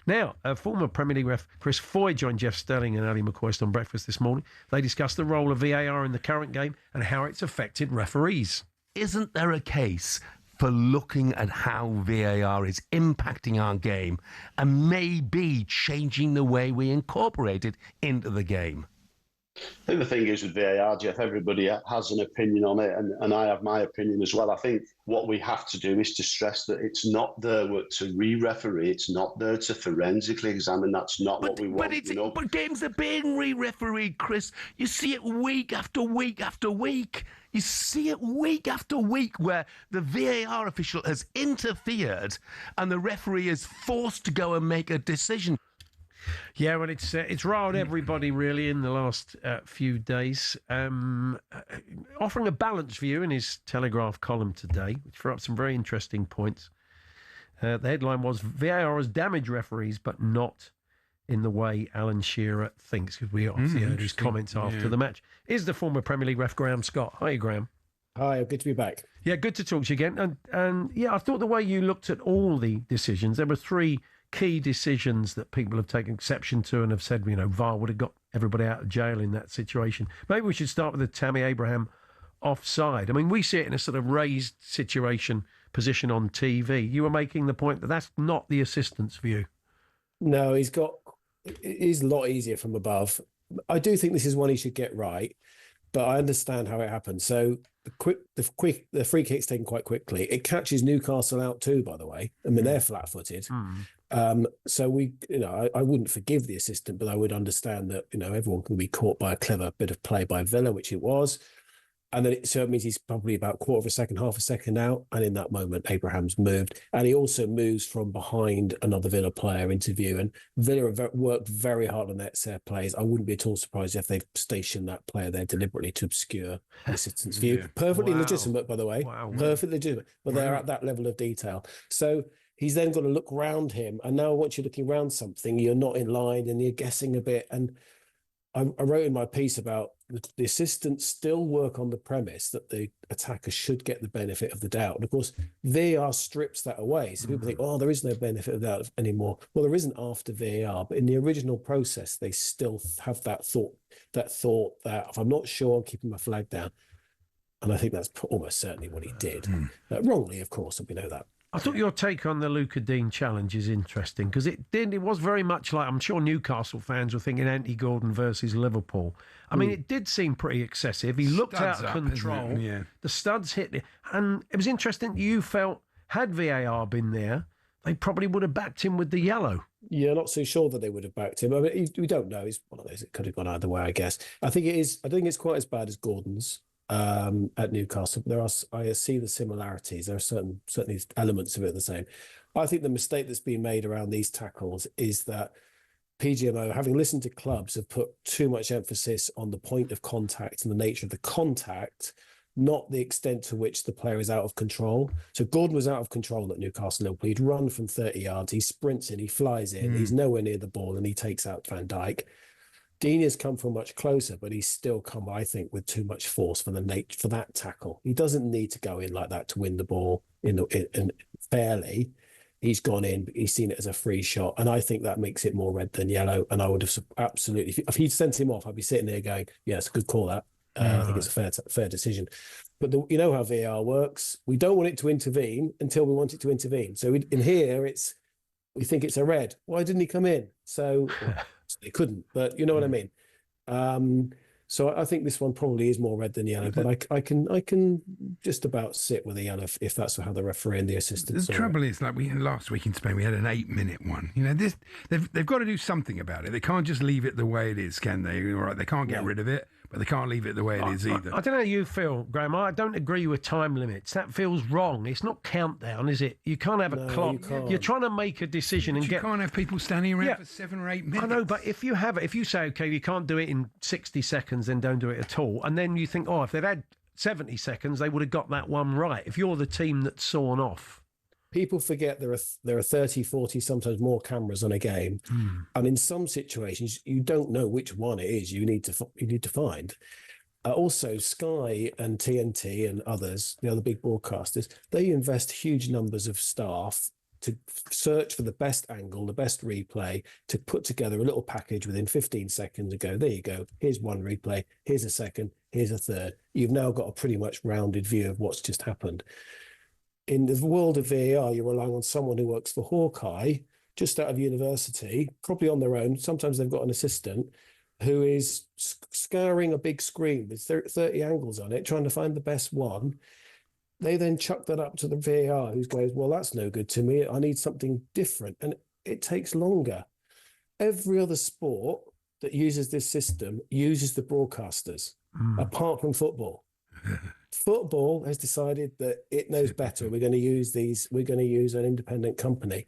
Now, former Premier League ref Chris Foy joined Jeff Sterling and Ali McCoist on Breakfast this morning. They discussed the role of VAR in the current game and how it's affected referees. Isn't there a case for looking at how VAR is impacting our game and maybe changing the way we incorporate it into the game? I think the thing is with VAR, Jeff, everybody has an opinion on it, and I have my opinion as well. I think what we have to do is to stress that it's not there to re-referee. It's not there to forensically examine. That's not what we want. But games are being re-refereed, Chris. You see it week after week after week. You see it week after week where the VAR official has interfered and the referee is forced to go and make a decision. Yeah, well, it's riled everybody really in the last few days. Offering a balanced view in his Telegraph column today, which threw up some very interesting points. The headline was, VAR has damaged referees, but not in the way Alan Shearer thinks, because we obviously heard his comments after the match. Is the former Premier League ref Graham Scott. Hi, Graham. Hi, good to be back. Yeah, good to talk to you again. And yeah, I thought the way you looked at all the decisions, there were three key decisions that people have taken exception to and have said, VAR would have got everybody out of jail in that situation. Maybe we should start with the Tammy Abraham offside. I mean, we see it in a sort of raised position on TV. You were making the point that that's not the assistant's view. No, it is a lot easier from above. I do think this is one he should get right, but I understand how it happened. So the free kick's taken quite quickly. It catches Newcastle out too, by the way. I mean, they're flat-footed. So I wouldn't forgive the assistant, but I would understand that, everyone can be caught by a clever bit of play by Villa, which it was. And then it means he's probably about quarter of a second, half a second out. And in that moment, Abraham's moved. And he also moves from behind another Villa player into view. And Villa have worked very hard on that set plays. I wouldn't be at all surprised if they've stationed that player there deliberately to obscure the assistant's view. Yeah. Perfectly legitimate, by the way. Wow. Perfectly legitimate. But they're at that level of detail. So he's then got to look round him. And now once you're looking around something, you're not in line and you're guessing a bit. And I wrote in my piece about the assistants still work on the premise that the attacker should get the benefit of the doubt. And of course, VAR strips that away. So people think, there is no benefit of doubt anymore. Well, there isn't after VAR, but in the original process, they still have that thought that if I'm not sure, I'm keeping my flag down. And I think that's almost certainly what he did. Wrongly, of course, we know that. I thought your take on the Luca Dean challenge is interesting because it was very much like, I'm sure Newcastle fans were thinking Anthony Gordon versus Liverpool. I mean, it did seem pretty excessive. He looked out of control. Yeah. The studs hit it. And it was interesting, you felt, had VAR been there, they probably would have backed him with the yellow. Yeah, not so sure that they would have backed him. I mean, we don't know. It's one of those. It could have gone either way, I guess. I think it's quite as bad as Gordon's. At Newcastle, I see the similarities. There are certainly elements of it the same. I think the mistake that's been made around these tackles is that PGMO, having listened to clubs, have put too much emphasis on the point of contact and the nature of the contact, not the extent to which the player is out of control. So Gordon was out of control at Newcastle Liverpool. He'd run from 30 yards, he sprints in, he flies in, he's nowhere near the ball, and he takes out Van Dijk. Dean has come from much closer, but he's still come, I think, with too much force for that tackle. He doesn't need to go in like that to win the ball in fairly. He's gone in, he's seen it as a free shot, and I think that makes it more red than yellow. And I would have absolutely, if he'd sent him off, I'd be sitting there going, "Yeah, it's a good call that. I think it's a fair decision." But you know how VAR works. We don't want it to intervene until we want it to intervene. So in here, we think it's a red. Why didn't he come in? So. They couldn't, but you know what I mean. So I think this one probably is more red than yellow, but I can just about sit with the yellow if that's how the referee and the assistant. The trouble is, like last week in Spain, we had an 8-minute one. They've got to do something about it. They can't just leave it the way it is, can they? All right, they can't get rid of it, but they can't leave it the way it is either. I don't know how you feel, Graham. I don't agree with time limits. That feels wrong. It's not countdown, is it? You can't have a clock. You're trying to make a decision you can't have people standing around for 7 or 8 minutes. I know, but if you say, okay, you can't do it in 60 seconds, then don't do it at all. And then you think, if they'd had 70 seconds, they would have got that one right. If you're the team that's sawn off. People forget there are 30, 40, sometimes more cameras on a game. And in some situations, you don't know which one it is you need to find. Also, Sky and TNT and others, the other big broadcasters, they invest huge numbers of staff to search for the best angle, the best replay, to put together a little package within 15 seconds and go, there you go, here's one replay, here's a second, here's a third. You've now got a pretty much rounded view of what's just happened. In the world of VAR, you're relying on someone who works for Hawkeye, just out of university, probably on their own. Sometimes they've got an assistant who is scouring a big screen with 30 angles on it, trying to find the best one. They then chuck that up to the VAR, who goes, well, that's no good to me. I need something different. And it takes longer. Every other sport that uses this system uses the broadcasters, apart from football. Football has decided that it knows better. We're going to use an independent company.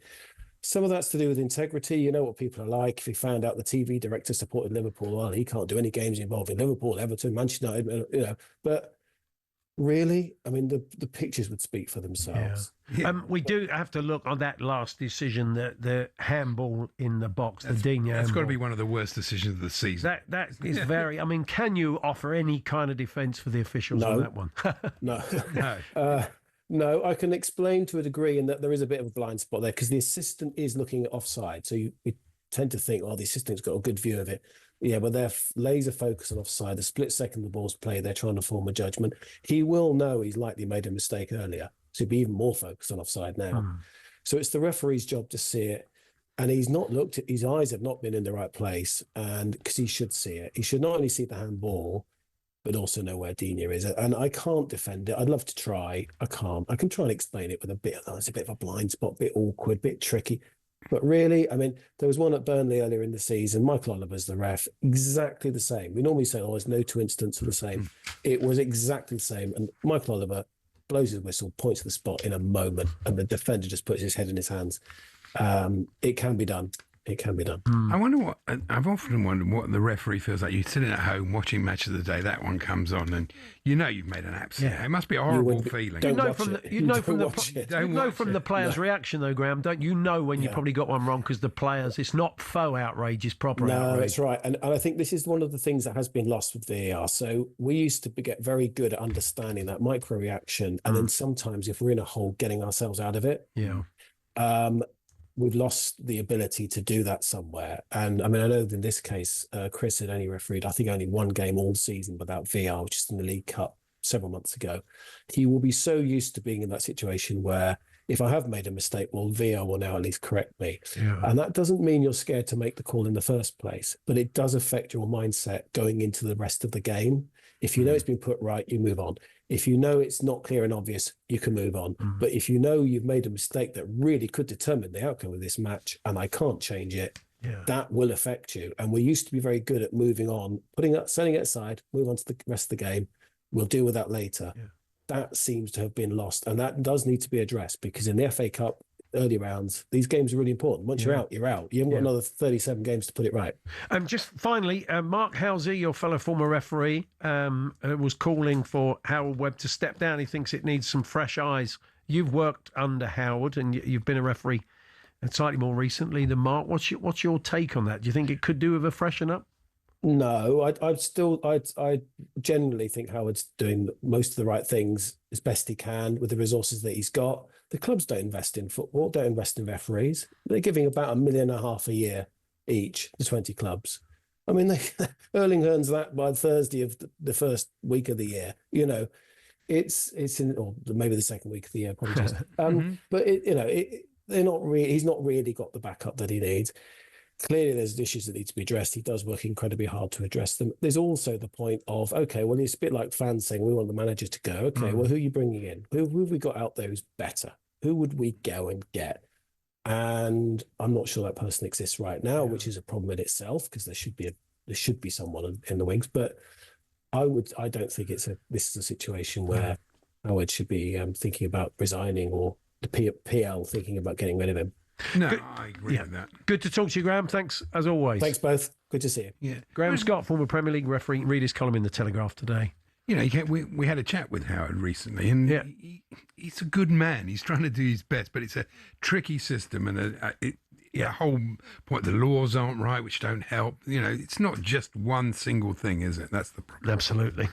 Some of that's to do with integrity. You know what people are like. If you found out the TV director supported Liverpool, well, he can't do any games involving Liverpool, Everton, Manchester United, But really, I mean, the pictures would speak for themselves. Yeah. We do have to look on that last decision, the handball in the box, the Digne handball. That's got to be one of the worst decisions of the season. That is very. I mean, can you offer any kind of defence for the officials on that one? No. No, I can explain to a degree in that there is a bit of a blind spot there because the assistant is looking at offside. So you tend to think, oh, the assistant's got a good view of it. Yeah, but they're laser focused on offside. The split second the ball's played, they're trying to form a judgment. He will know he's likely made a mistake earlier. So he'll be even more focused on offside now. So it's the referee's job to see it. And he's not looked at, his eyes have not been in the right place. And because he should see it. He should not only see the handball, but also know where Digne is. And I can't defend it. I'd love to try. I can't. I can try and explain it with it's a bit of a blind spot, a bit awkward, a bit tricky. But really, I mean, there was one at Burnley earlier in the season. Michael Oliver's the ref, exactly the same. We normally say, there's no two incidents are the same. It was exactly the same. And Michael Oliver blows his whistle, points to the spot in a moment, and the defender just puts his head in his hands. It can be done. It can be done. I wonder I've often wondered what the referee feels like. You're sitting at home watching Match of the Day, that one comes on, and you know you've made an absolute. Yeah. It must be a horrible feeling. You know from the players' reaction, though, Graham, don't you know when you probably got one wrong because the players, it's not faux outrage, it's proper outrage. No, that's right. And I think this is one of the things that has been lost with VAR. So we used to get very good at understanding that micro reaction, and then sometimes if we're in a hole, getting ourselves out of it. Yeah. We've lost the ability to do that somewhere. And I mean, I know in this case, Chris had only refereed, I think, only one game all season without VAR, which is in the League Cup several months ago. He will be so used to being in that situation where if I have made a mistake, well, VAR will now at least correct me. Yeah. And that doesn't mean you're scared to make the call in the first place, but it does affect your mindset going into the rest of the game. If you know it's been put right, you move on. If you know it's not clear and obvious, you can move on. But if you know you've made a mistake that really could determine the outcome of this match and I can't change it, that will affect you. And we used to be very good at moving on, setting it aside, move on to the rest of the game. We'll deal with that later. Yeah. That seems to have been lost. And that does need to be addressed because in the FA Cup, early rounds, these games are really important. Once you're out, you're out. You haven't got another 37 games to put it right. Just finally, Mark Halsey, your fellow former referee, was calling for Howard Webb to step down. He thinks it needs some fresh eyes. You've worked under Howard and you've been a referee slightly more recently than Mark. What's your take on that? Do you think it could do with a freshen up? No, I generally think Howard's doing most of the right things as best he can with the resources that he's got. The clubs don't invest in football, don't invest in referees. They're giving about $1.5 million a year each to 20 clubs. I mean, Erling earns that by Thursday of the first week of the year. You know, it's in, or maybe the second week of the year, probably just. But he's not really got the backup that he needs. Clearly, there's issues that need to be addressed. He does work incredibly hard to address them. There's also the point of, okay, well, it's a bit like fans saying, we want the manager to go. Okay, well, who are you bringing in? Who have we got out there who's better? Who would we go and get? And I'm not sure that person exists right now, which is a problem in itself because there should be someone in the wings. But I don't think this is a situation where Howard should be thinking about resigning or the PL thinking about getting rid of him. No, I agree with that. Good to talk to you, Graham. Thanks, as always. Thanks, both. Good to see you. Yeah. Graham Scott, former Premier League referee, read his column in the Telegraph today. You know, we had a chat with Howard recently, and he's a good man. He's trying to do his best, but it's a tricky system, and a whole point, the laws aren't right, which don't help. You know, it's not just one single thing, is it? That's the problem. Absolutely.